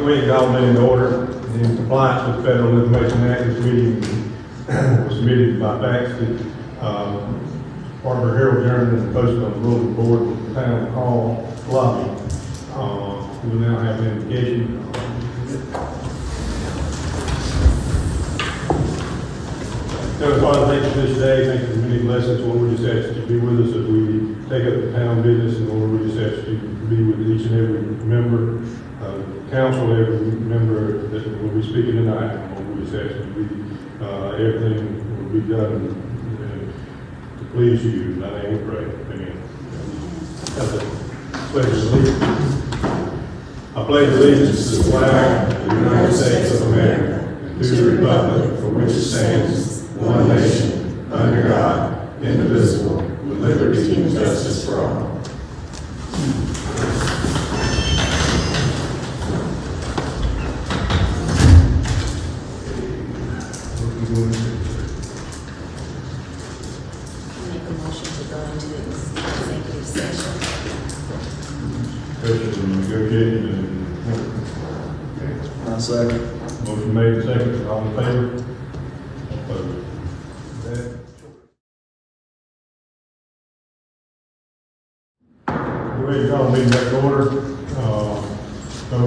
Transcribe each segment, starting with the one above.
we ain't called meeting to order. In compliance with Federal Information Act, this meeting was submitted by fax to Arbor Herald Journal and posted on the bulletin board with the town hall lobby. We will now have an invocation. Heavenly Father, thank you for this day. Thank you for many blessings. Lord, we just ask that you be with us as we take up the town business. And Lord, we just ask you to be with each and every member, council, every member that will be speaking tonight. Lord, we just ask you to be, everything will be done to please you. In thy name we pray. Amen. Have the pledge of allegiance. I pledge allegiance to the flag of the United States of America and to the republic for which it stands, one nation, under God, indivisible, with liberty and justice for all. Make a motion to go into executive session. Discussion and negotiation and I'll second. motion made and seconded. All in favor? Opposed? We're ready to call the meeting back to order. No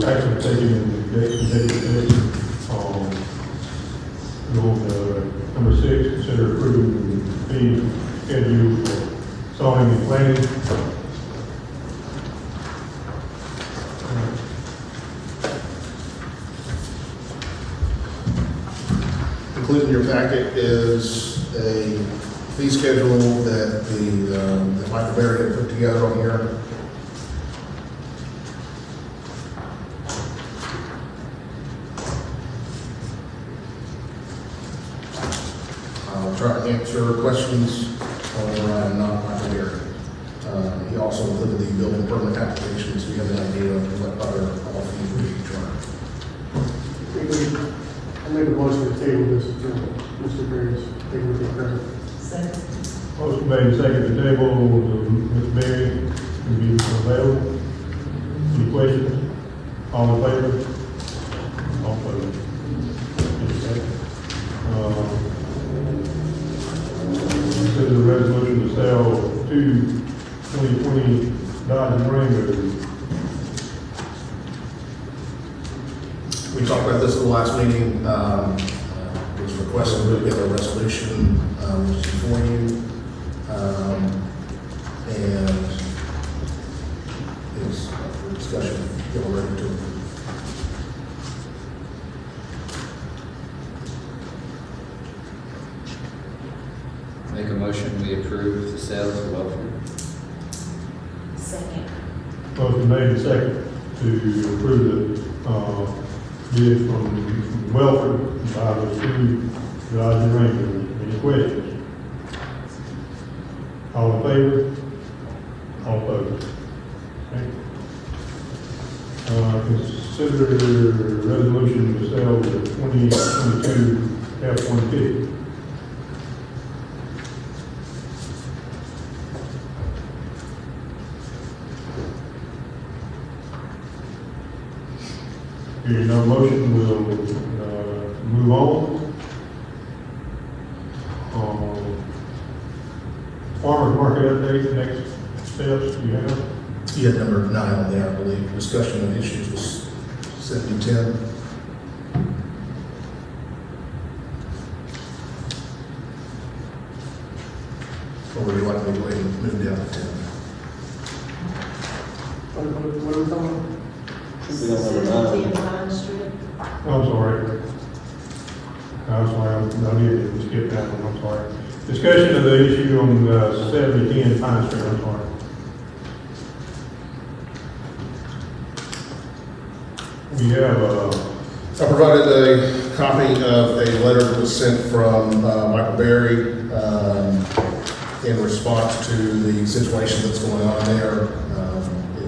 action taken in the executive session. Go to number 6, consider approving the fee schedule for zoning and planning. Included in your packet is a fee schedule that that Michael Barry had put together on here. I'll try to answer questions on Michael Barry. He also included the building permit application, so you have an idea of what other all fees would be charged. I make a motion to table this until Mr. Berry's able to be present. Second. Motion made and seconded to table. Ms. Berry will be available. Any questions? All in favor? All opposed? Consider the resolution to sell 2 2020 Dodge Durangos. We talked about this at the last meeting. It was requested to get a resolution, which is before you. And it's for discussion, get ready to. Make a motion, we approve the sales of Wellford. Second. Motion made and seconded to approve the bid from Wellford by the 2 Dodge Durangos. Any questions? All in favor? All opposed? Okay. Consider resolution to sell the 2022 F-150. Hearing no motion, we'll move on. Farmers market update, next steps you have. You had number 9 on there, I believe. Discussion of issues was 7010. Or would you like me to go ahead and move down to 10? What are we talking about? Seventeen Pine Street. I'm sorry. I need to skip that one, I'm sorry. Discussion of the issue on 7010 Pine Street, I'm sorry. We have I provided a copy of a letter that was sent from Michael Berry in response to the situation that's going on there.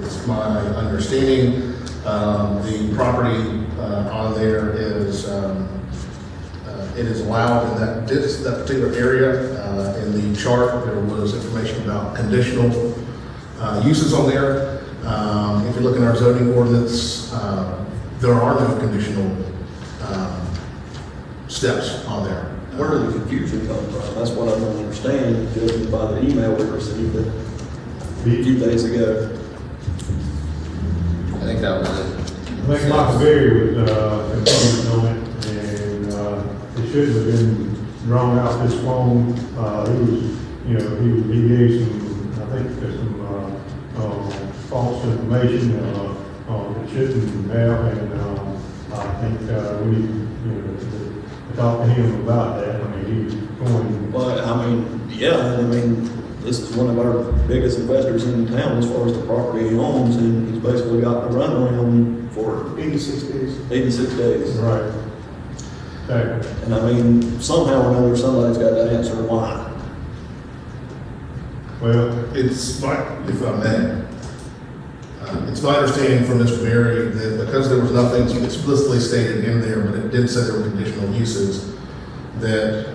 It's my understanding the property on there is it is allowed in that particular area. In the chart, there was information about conditional uses on there. If you look in our zoning ordinance, there are no conditional steps on there. Where did the confusion come from? That's what I don't understand, judging by the email we received a few days ago. I think that was it. I think Michael Berry was, confused on it, and, it shouldn't have been drawn out this long. He was, he gave some, I think there's some, false information, that shouldn't have, and, I think, we need, to talk to him about that. I mean, he was going, Well, I mean, yeah, I mean, this is one of our biggest investors in town as far as the property he owns, and he's basically got the runaround for 86 days. 86 days. right. Exactly. And I mean, somehow or another, somebody's got that answer why. Well, It's my, if I may, it's my understanding from Mr. Berry that because there was nothing explicitly stated in there, but it did say there were conditional uses, that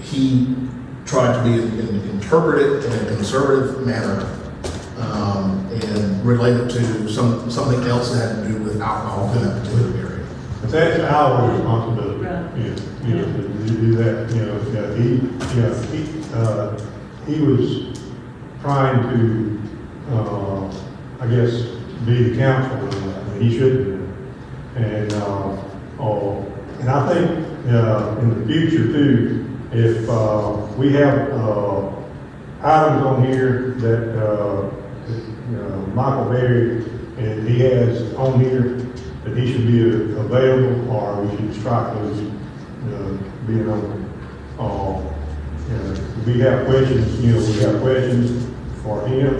he tried to be interpreted in a conservative manner and relate it to something else that had to do with alcohol in that particular area. but that's our responsibility, Right. to do that, he was trying to, I guess, be the counsel, I mean, he shouldn't have. And I think, in the future too, if, we have, items on here that, Michael Berry, and he has on here that he should be available, or we should strike those, being on. We have questions, we have questions for him.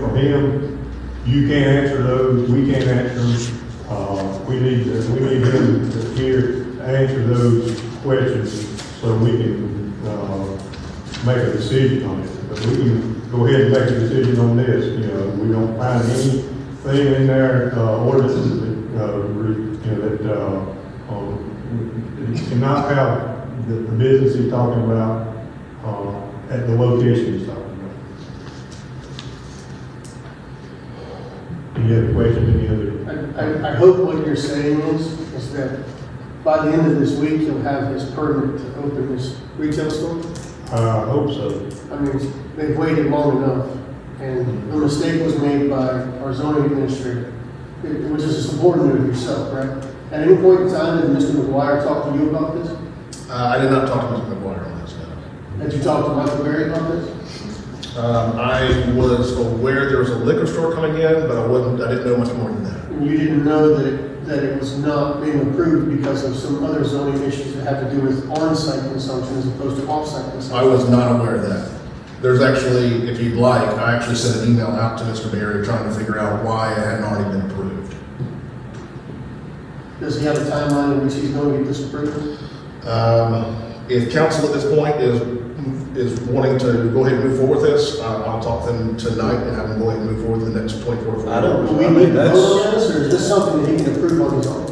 You can't answer those, we can't answer them. We need him here to answer those questions so we can, make a decision on it. But we can go ahead and make a decision on this, we don't find anything in there, ordinances that cannot have the business he's talking about, at the location he's talking about. Any other questions, any other? I hope what you're saying is that by the end of this week, he'll have his permit to open his retail store. I hope so. I mean, they've waited long enough, and a mistake was made by our zoning administrator, which is a subordinate of yourself, right? At any point in time, did Mr. McGuire talk to you about this? I did not talk to Mr. McGuire on this, no. Had you talked to Michael Berry about this? I was aware there was a liquor store coming in, but I didn't know much more than that. And you didn't know that it was not being approved because of some other zoning issues that had to do with on-site consumption as opposed to off-site consumption? I was not aware of that. There's actually, if you'd like, I actually sent an email out to Mr. Berry trying to figure out why it hadn't already been approved. Does he have a timeline in which he's going to get this approved? If council at this point is wanting to go ahead and move forward with this, I'll talk to them tonight and have them go ahead and move forward in the next 24 to 48 I don't- hours. Do we need to vote on this, or is this something that he can approve on his own?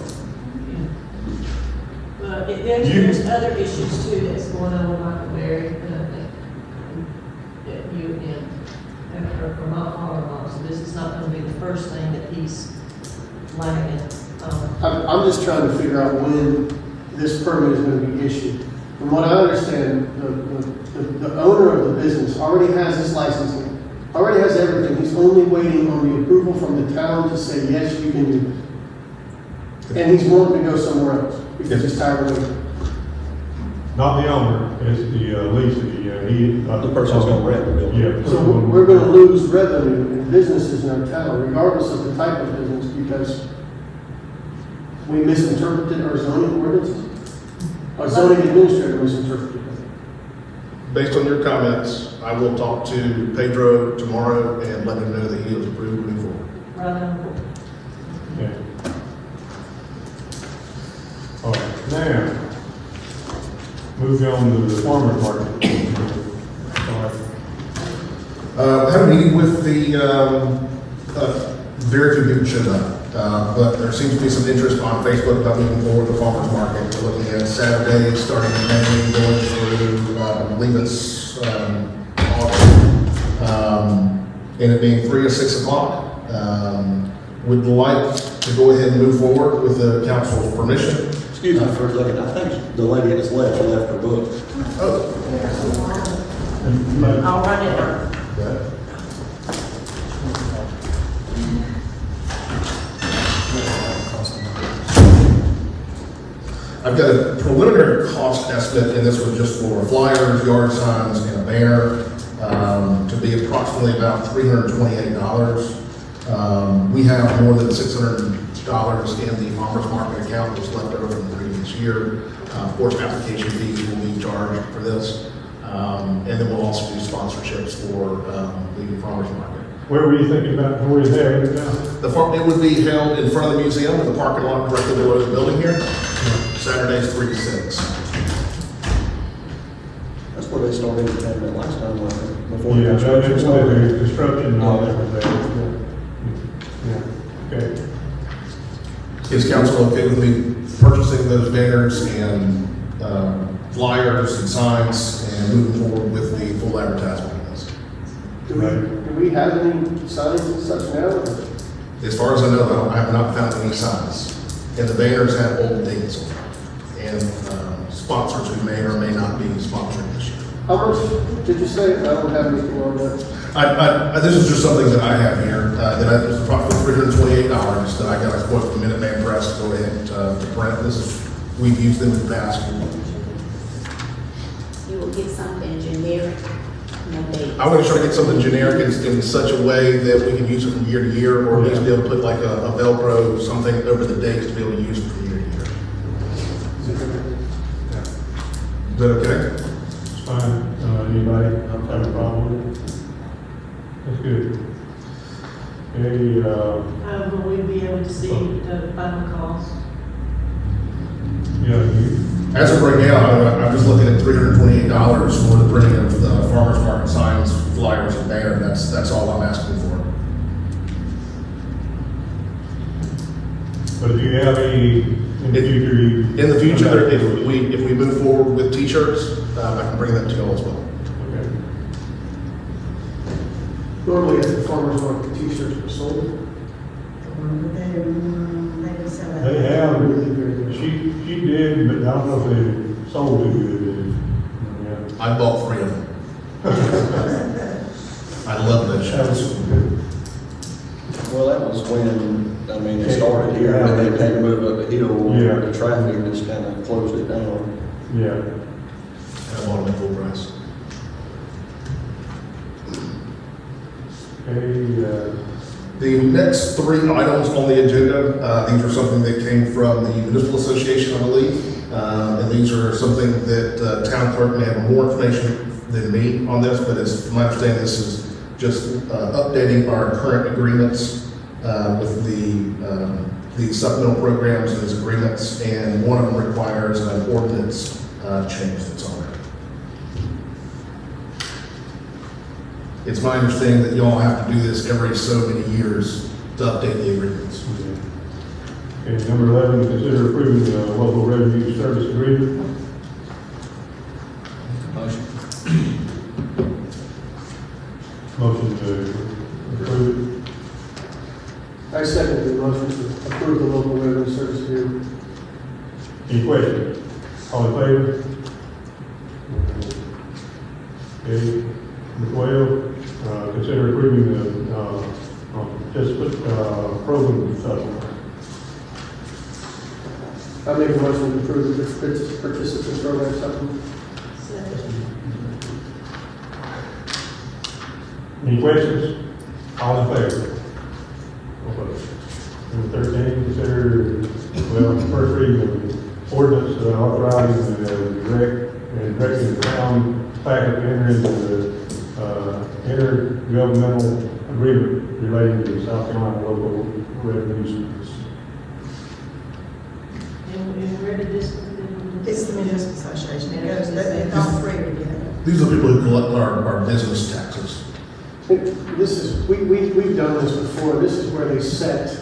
But there's other issues too that's going on with Michael Berry, that you and from my father-in-law, so this is not gonna be the first thing that he's lagging. I'm just trying to figure out when this permit is going to be issued. From what I understand, the owner of the business already has his licensing, already has everything. He's only waiting on the approval from the town to say, yes, you can do this. And he's wanting to go somewhere else because he's tired of waiting. Not the owner, it's the leasing, The person's gonna rent the building. Yeah. So we're going to lose revenue in businesses in our town, regardless of the type of business, because we misinterpreted our zoning ordinances. Our zoning administrator misinterpreted them. Based on your comments, I will talk to Pedro tomorrow and let him know that he is approved moving forward. Rather Yeah. All right, now, moving on to the farmer's market. All right. I had a meeting with the, very few people showed up, but there seems to be some interest on Facebook about moving forward with the farmer's market. We're looking at Saturday, starting in May, going through, I believe it's, August, and it being 3 to 6 o'clock. would like to go ahead and move forward with the council's permission. Excuse me for a second, I think the lady that's left her book. Oh. I'll run it up. Okay. I've got a preliminary cost estimate, and this was just for flyers, yard signs, and a banner, to be approximately about $328. We have more than $600 in the farmer's market account that was left over from the previous year. Of course, application fees will be charged for this. And then we'll also do sponsorships for the farmer's market. Where were you thinking about, where is that right now? It would be held in front of the museum in the parking lot directly below the building here, Saturdays 3 to 6. That's where they started having it last time, wasn't it? Before the Yeah, construction that's started. where the construction and all that was there. Yeah, okay. Is council okay with me purchasing those banners and flyers and signs and moving forward with the full advertisement of this? Do we have any signs and such now? As far as I know, I have not found any signs. And the banners have old dates on them. And sponsors who may or may not be sponsoring this year. How much did you say? I don't have anything on that. This is just something that I have here, that was approximately $328 that I got a quote from Minuteman Press to go ahead to print. We've used them in the past. You will get something generic, no date. I want to try to get something generic in such a way that we can use it from year to year, or at least be able to put like a Velcro, something over the dates to be able to use it from year to year. Is that okay? It's fine. Anybody have a problem with it? That's good. Okay, Will we be able to see the final cost? yeah, As of right now, I'm just looking at $328 for the printing of the farmer's market signs, flyers, and banner. That's all I'm asking for. but do you have any, in the future? In the future, if we move forward with T-shirts, I can bring them to you all as well. Okay. Normally at the farmer's market, t-shirts are sold. They have, she did, but I don't know if they sold it good. Yeah. I bought 3 of them. I love those shirts. Well, that was when, it started here, and they had to move up the hill, Yeah. the traffic just kind of closed it down. Yeah. I bought them at full price. Okay, The next 3 items on the agenda, these are something that came from the Municipal Association, I believe. And these are something that town clerk may have more information than me on this, but it's my understanding this is just updating our current agreements with the supplemental programs and these agreements, and one of them requires an ordinance change that's on there. It's my understanding that you all have to do this every so many years to update the agreements. okay, number 11, consider approving the local revenue service agreement. Motion. Motion to approve. I second the motion to approve the local revenue service agreement. Any questions? All in favor? Okay, number 12, consider approving the, program supplement. I make a motion to approve the participant program supplement. Any questions? All in favor? Opposed? Number 13, consider, first reading of the ordinance authorizing the directing the town Pacolet to enter into the intergovernmental agreement relating to the South Carolina local revenue service. And where did this? It's the municipal association, it goes, they all 3 are together. These are the people who collect our business taxes. This is, we've done this before. This is where they set,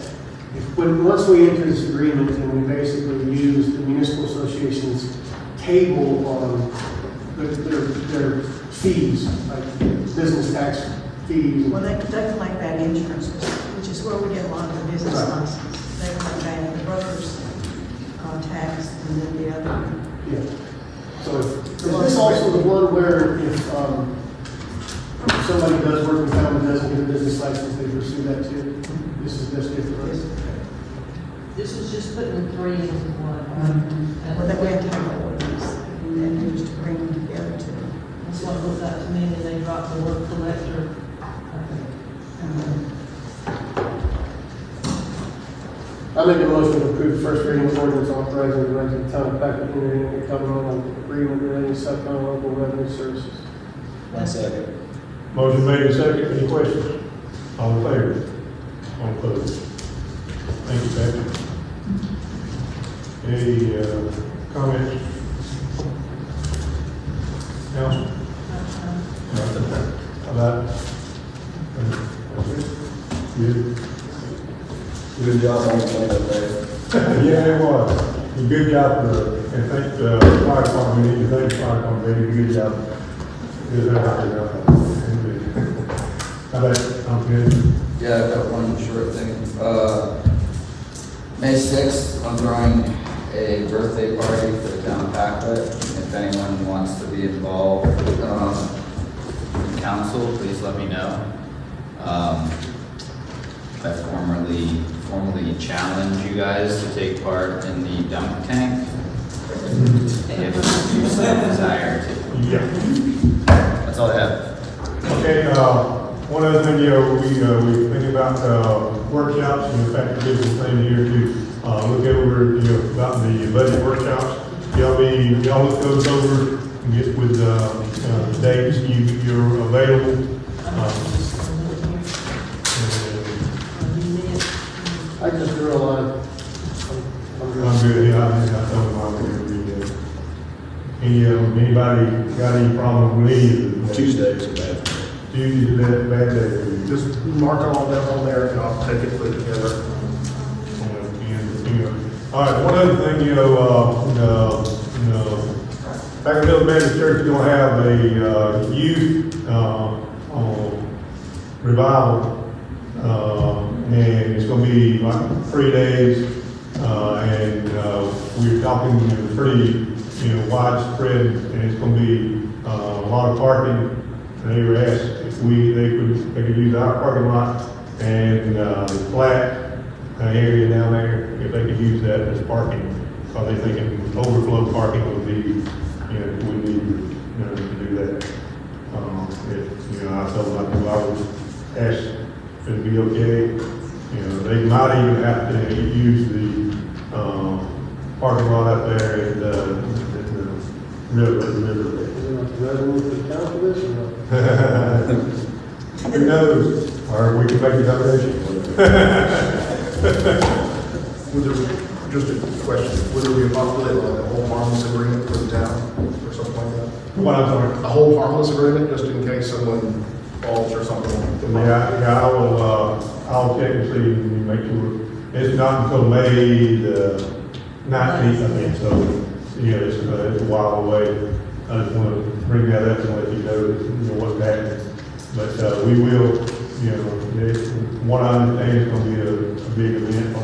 once we enter this agreement and we basically use the municipal association's table on their fees, like business tax fees. Well, they collect that insurance, which is where we get a lot of the business license, they pursue that too. This is just different. This was just putting the three into one. Well, that we have to have an ordinance, and then just to bring them together to, That's what it looked like to me, and they dropped the word collector. I make a motion to approve the first reading of ordinance authorizing the director of the Town of Pacolet entering a intergovernmental agreement relating to supplemental local revenue services. One second. Motion made and second, any questions? All in favor? All opposed? Thank you, Patrick. Any, comments? Council? About? Good. Good job on the cleanup there. Yeah, it was. A good job, and thank the fire department, we need to thank the fire department, they did a good job. Good job. How about, I'm good. Yeah, I've got one short thing. May 6th, I'm throwing a birthday party for the Town of Pacolet. If anyone wants to be involved, in council, please let me know. I formally challenge you guys to take part in the dunk tank. If you so desire to. Yeah. That's all I have. Okay, one other thing, we think about, workshops, and in fact, we did the thing here to, look over, about the budget workshops. Y'all look those over and get with, the dates you're available. I just drew a line. I'm good, yeah, I told them I'm going to be good. Anybody got any problem with any of the? Tuesdays are bad. Tuesdays, that bad day. Just mark all that on there, and I'll take it, put it together. All right, one other thing, Pacolet Mills Baptist Church is going to have a youth revival, and it's going to be like 3 days, and we're talking pretty, widespread, and it's going to be a lot of parking. They were asked if they could use our parking lot and the flat area down there, if they could use that as parking. So they thinking overflow parking would be, we need, to do that. I told them I would ask if it'd be okay. They might even have to use the parking lot up there at the river. Is it like the revenue for the town for this or not? Who knows? Or we can make a donation. Just a question, would there be a possibility of like a whole harmless agreement for the town, or something like that? What, I'm sorry? A whole harmless agreement, just in case someone falls or something? Yeah, I'll check and see and make sure. It's not until May the 19th, I think, so, it's a while away. I just want to bring that up and let you know, what's happening. But, we will, what I understand is going to be a big event on.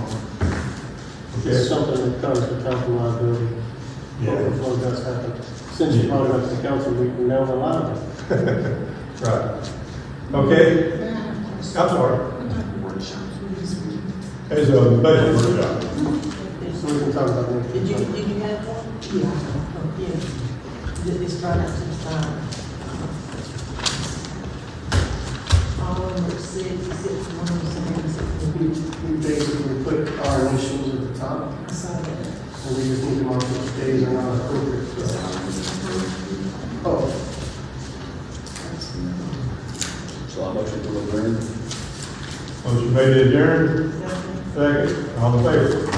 Okay. It's something that comes to council liability. Yeah. Overflow does happen. Since you brought it up to the council, we can now allow it. Right. Okay. I'm sorry. It's a budget workshop. So we can talk about that. Did you have one? Yeah. Yeah. It's right up to the side. All of them are six, except one of them is We basically put our initials at the top, I saw that. and we just need to mark which days are not appropriate for that. Oh, So I motion to adjourn. Motion made to adjourn. Second. All in favor?